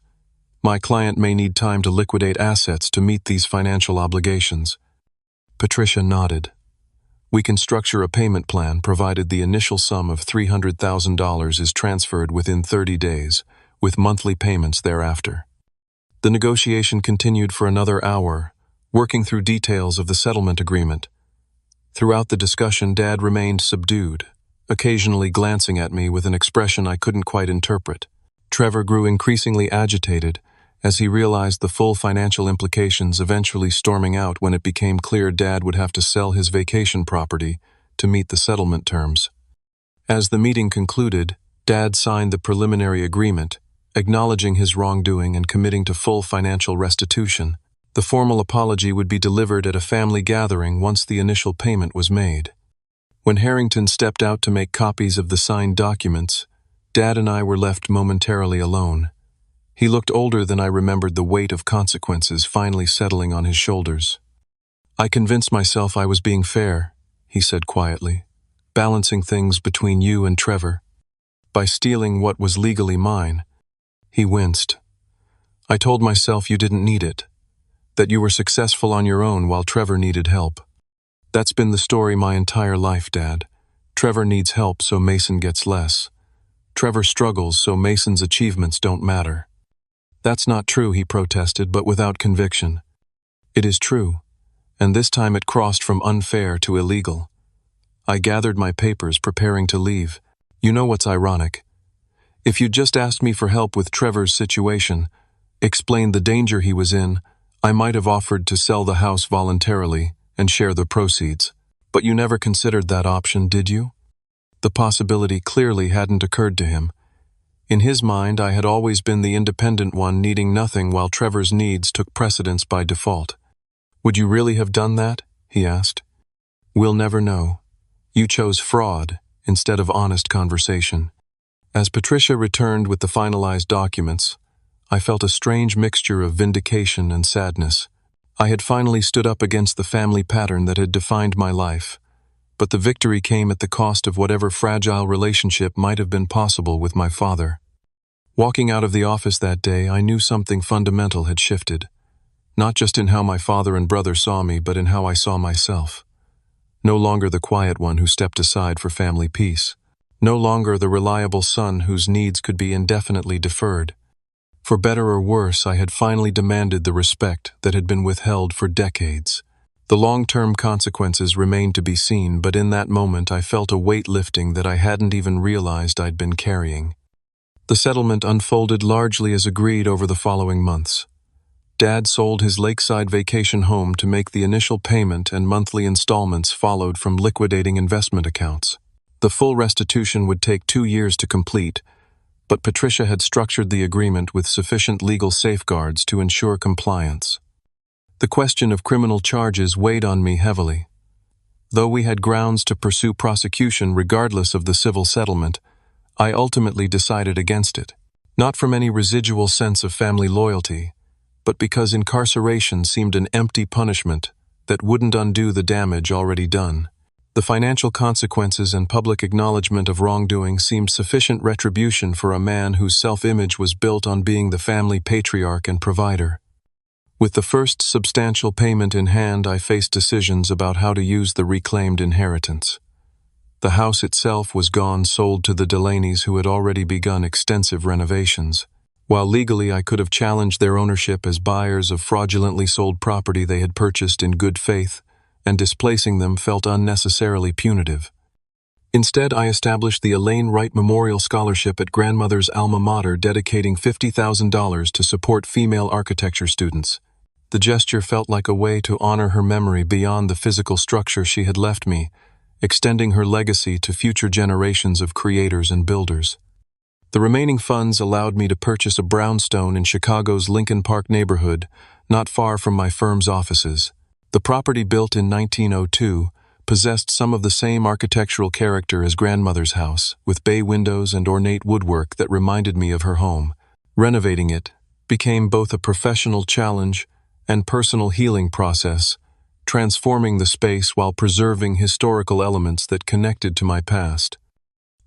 My client may need time to liquidate assets to meet these financial obligations." Patricia nodded. "We can structure a payment plan provided the initial sum of $300,000 is transferred within 30 days, with monthly payments thereafter." The negotiation continued for another hour, working through details of the settlement agreement. Throughout the discussion, Dad remained subdued, occasionally glancing at me with an expression I couldn't quite interpret. Trevor grew increasingly agitated as he realized the full financial implications, eventually storming out when it became clear Dad would have to sell his vacation property to meet the settlement terms. As the meeting concluded, Dad signed the preliminary agreement, acknowledging his wrongdoing and committing to full financial restitution. The formal apology would be delivered at a family gathering once the initial payment was made. When Harrington stepped out to make copies of the signed documents, Dad and I were left momentarily alone. He looked older than I remembered, the weight of consequences finally settling on his shoulders. "I convinced myself I was being fair," he said quietly, "balancing things between you and Trevor. By stealing what was legally mine." He winced. "I told myself you didn't need it, that you were successful on your own while Trevor needed help. That's been the story my entire life, Dad. Trevor needs help, so Mason gets less. Trevor struggles, so Mason's achievements don't matter." "That's not true," he protested, but without conviction. "It is true, and this time it crossed from unfair to illegal." I gathered my papers, preparing to leave. "You know what's ironic? If you'd just asked me for help with Trevor's situation, explained the danger he was in, I might have offered to sell the house voluntarily and share the proceeds. But you never considered that option, did you? The possibility clearly hadn't occurred to him. In his mind, I had always been the independent one needing nothing while Trevor's needs took precedence by default. Would you really have done that? He asked. We'll never know. You chose fraud instead of honest conversation. As Patricia returned with the finalized documents, I felt a strange mixture of vindication and sadness. I had finally stood up against the family pattern that had defined my life, but the victory came at the cost of whatever fragile relationship might have been possible with my father. Walking out of the office that day, I knew something fundamental had shifted, not just in how my father and brother saw me, but in how I saw myself. No longer the quiet one who stepped aside for family peace. No longer the reliable son whose needs could be indefinitely deferred. For better or worse, I had finally demanded the respect that had been withheld for decades. The long-term consequences remained to be seen, but in that moment I felt a weight lifting that I hadn't even realized I'd been carrying. The settlement unfolded largely as agreed over the following months. Dad sold his lakeside vacation home to make the initial payment, and monthly installments followed from liquidating investment accounts. The full restitution would take 2 years to complete, but Patricia had structured the agreement with sufficient legal safeguards to ensure compliance. The question of criminal charges weighed on me heavily. Though we had grounds to pursue prosecution regardless of the civil settlement, I ultimately decided against it, not from any residual sense of family loyalty, but because incarceration seemed an empty punishment that wouldn't undo the damage already done. The financial consequences and public acknowledgement of wrongdoing seemed sufficient retribution for a man whose self-image was built on being the family patriarch and provider. With the first substantial payment in hand, I faced decisions about how to use the reclaimed inheritance. The house itself was gone, sold to the Delaney's, who had already begun extensive renovations. While legally I could have challenged their ownership as buyers of fraudulently sold property they had purchased in good faith, and displacing them felt unnecessarily punitive. Instead, I established the Elaine Wright Memorial Scholarship at grandmother's alma mater, dedicating $50,000 to support female architecture students. The gesture felt like a way to honor her memory beyond the physical structure she had left me, extending her legacy to future generations of creators and builders. The remaining funds allowed me to purchase a brownstone in Chicago's Lincoln Park neighborhood, not far from my firm's offices. The property, built in 1902, possessed some of the same architectural character as grandmother's house, with bay windows and ornate woodwork that reminded me of her home. Renovating it became both a professional challenge and personal healing process, transforming the space while preserving historical elements that connected to my past.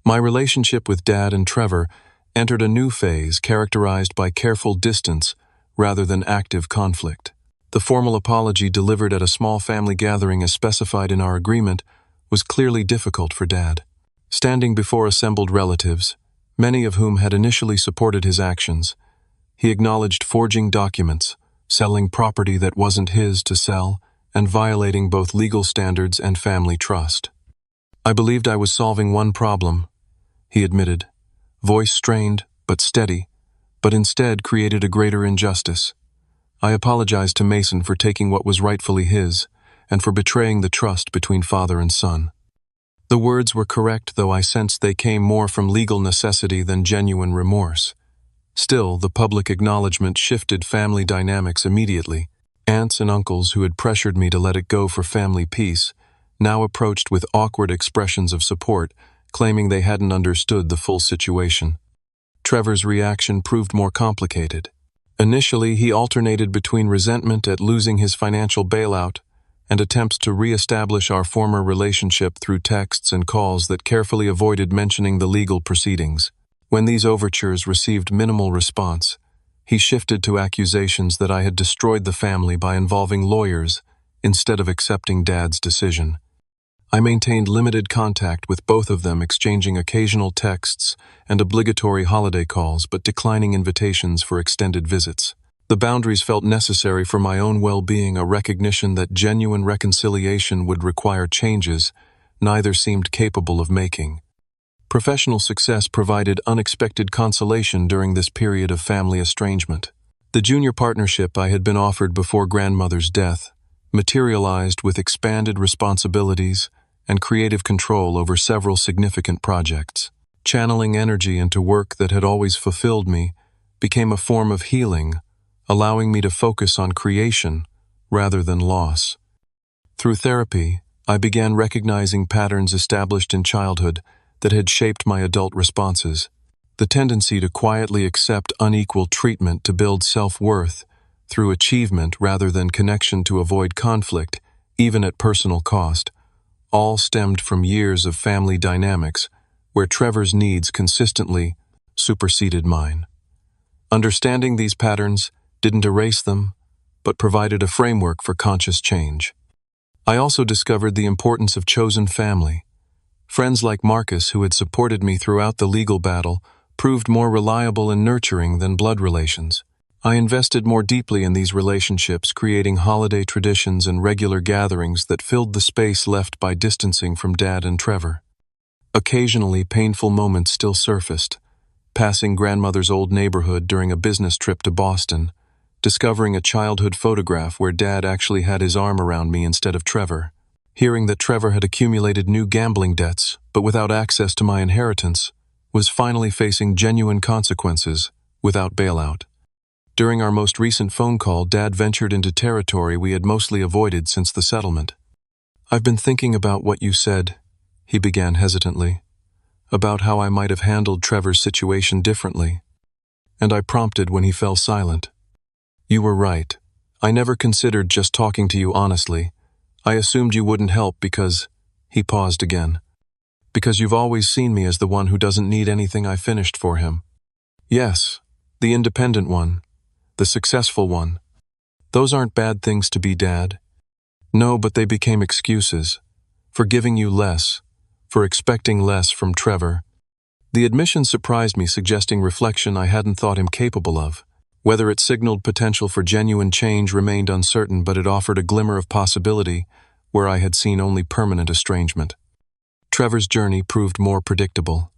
My relationship with Dad and Trevor entered a new phase characterized by careful distance rather than active conflict. The formal apology delivered at a small family gathering as specified in our agreement was clearly difficult for Dad. Standing before assembled relatives, many of whom had initially supported his actions, he acknowledged forging documents, selling property that wasn't his to sell, and violating both legal standards and family trust. I believed I was solving one problem, he admitted, voice strained but steady, but instead created a greater injustice. I apologized to Mason for taking what was rightfully his, and for betraying the trust between father and son. The words were correct, though I sensed they came more from legal necessity than genuine remorse. Still, the public acknowledgement shifted family dynamics immediately. Aunts and uncles who had pressured me to let it go for family peace now approached with awkward expressions of support, claiming they hadn't understood the full situation. Trevor's reaction proved more complicated. Initially, he alternated between resentment at losing his financial bailout and attempts to re-establish our former relationship through texts and calls that carefully avoided mentioning the legal proceedings. When these overtures received minimal response, he shifted to accusations that I had destroyed the family by involving lawyers instead of accepting Dad's decision. I maintained limited contact with both of them, exchanging occasional texts and obligatory holiday calls, but declining invitations for extended visits. The boundaries felt necessary for my own well-being, a recognition that genuine reconciliation would require changes neither seemed capable of making. Professional success provided unexpected consolation during this period of family estrangement. The The junior partnership I had been offered before grandmother's death materialized with expanded responsibilities and creative control over several significant projects. Channeling energy into work that had always fulfilled me became a form of healing, allowing me to focus on creation rather than loss. Through therapy, I began recognizing patterns established in childhood that had shaped my adult responses. The tendency to quietly accept unequal treatment to build self-worth through achievement rather than connection to avoid conflict, even at personal cost, all stemmed from years of family dynamics where Trevor's needs consistently superseded mine. Understanding these patterns didn't erase them, but provided a framework for conscious change. I also discovered the importance of chosen family. Friends like Marcus, who had supported me throughout the legal battle, proved more reliable and nurturing than blood relations. I invested more deeply in these relationships, creating holiday traditions and regular gatherings that filled the space left by distancing from Dad and Trevor. Occasionally, painful moments still surfaced, passing grandmother's old neighborhood during a business trip to Boston, discovering a childhood photograph where Dad actually had his arm around me instead of Trevor, hearing that Trevor had accumulated new gambling debts, but without access to my inheritance, was finally facing genuine consequences without bailout. During our most recent phone call, Dad ventured into territory we had mostly avoided since the settlement. "I've been thinking about what you said," he began hesitantly, "about how I might have handled Trevor's situation differently." And I prompted when he fell silent. "You were right. I never considered just talking to you honestly. I assumed you wouldn't help because—" He paused again. "Because you've always seen me as the one who doesn't need anything I finished for him. Yes, the independent one. The successful one. Those aren't bad things to be, Dad. No, but they became excuses. For giving you less. For expecting less from Trevor." The admission surprised me, suggesting reflection I hadn't thought him capable of. Whether it signaled potential for genuine change remained uncertain, but it offered a glimmer of possibility where I had seen only permanent estrangement. Trevor's journey proved more predictable.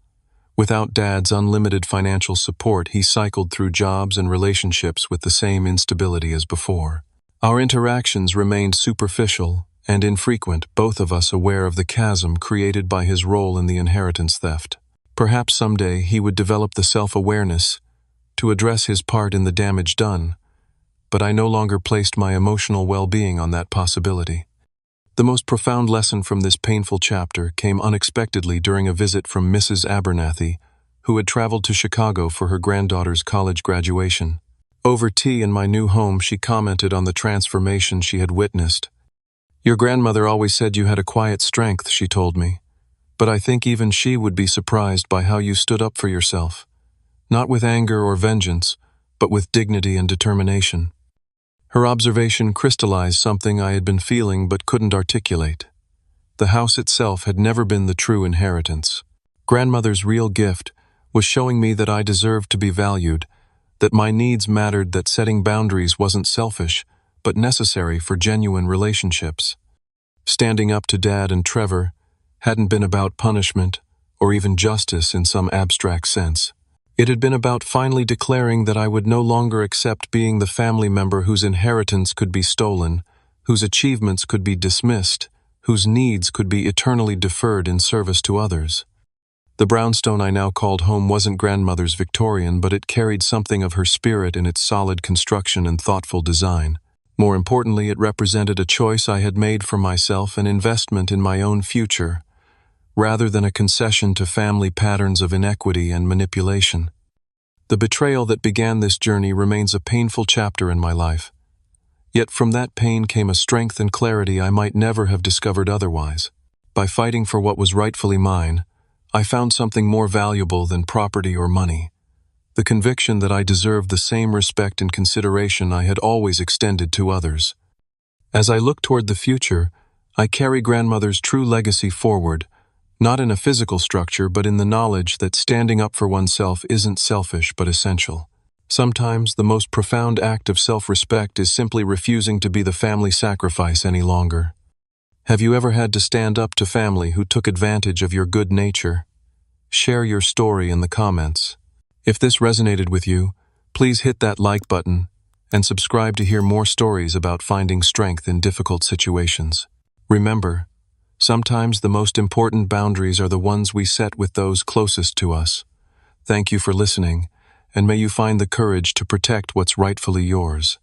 Without Dad's unlimited financial support, he cycled through jobs and relationships with the same instability as before. Our interactions remained superficial and infrequent, both of us aware of the chasm created by his role in the inheritance theft. Perhaps someday he would develop the self-awareness to address his part in the damage done, but I no longer placed my emotional well-being on that possibility. The most profound lesson from this painful chapter came unexpectedly during a visit from Mrs. Abernathy, who had traveled to Chicago for her granddaughter's college graduation. Over tea in my new home, she commented on the transformation she had witnessed. "Your grandmother always said you had a quiet strength," she told me, "but I think even she would be surprised by how you stood up for yourself. Not with anger or vengeance, but with dignity and determination." Her observation crystallized something I had been feeling but couldn't articulate. The house itself had never been the true inheritance. Grandmother's real gift was showing me that I deserved to be valued, that my needs mattered, that setting boundaries wasn't selfish, but necessary for genuine relationships. Standing up to Dad and Trevor hadn't been about punishment or even justice in some abstract sense. It had been about finally declaring that I would no longer accept being the family member whose inheritance could be stolen, whose achievements could be dismissed, whose needs could be eternally deferred in service to others. The brownstone I now called home wasn't grandmother's Victorian, but it carried something of her spirit in its solid construction and thoughtful design. More importantly, it represented a choice I had made for myself, an investment in my own future, rather than a concession to family patterns of inequity and manipulation. The betrayal that began this journey remains a painful chapter in my life. Yet from that pain came a strength and clarity I might never have discovered otherwise. By fighting for what was rightfully mine, I found something more valuable than property or money: the conviction that I deserved the same respect and consideration I had always extended to others. As I look toward the future, I carry grandmother's true legacy forward, not in a physical structure, but in the knowledge that standing up for oneself isn't selfish but essential. Sometimes the most profound act of self-respect is simply refusing to be the family sacrifice any longer. Have you ever had to stand up to family who took advantage of your good nature? Share your story in the comments. If this resonated with you, please hit that like button and subscribe to hear more stories about finding strength in difficult situations. Remember, sometimes the most important boundaries are the ones we set with those closest to us. Thank you for listening, and may you find the courage to protect what's rightfully yours.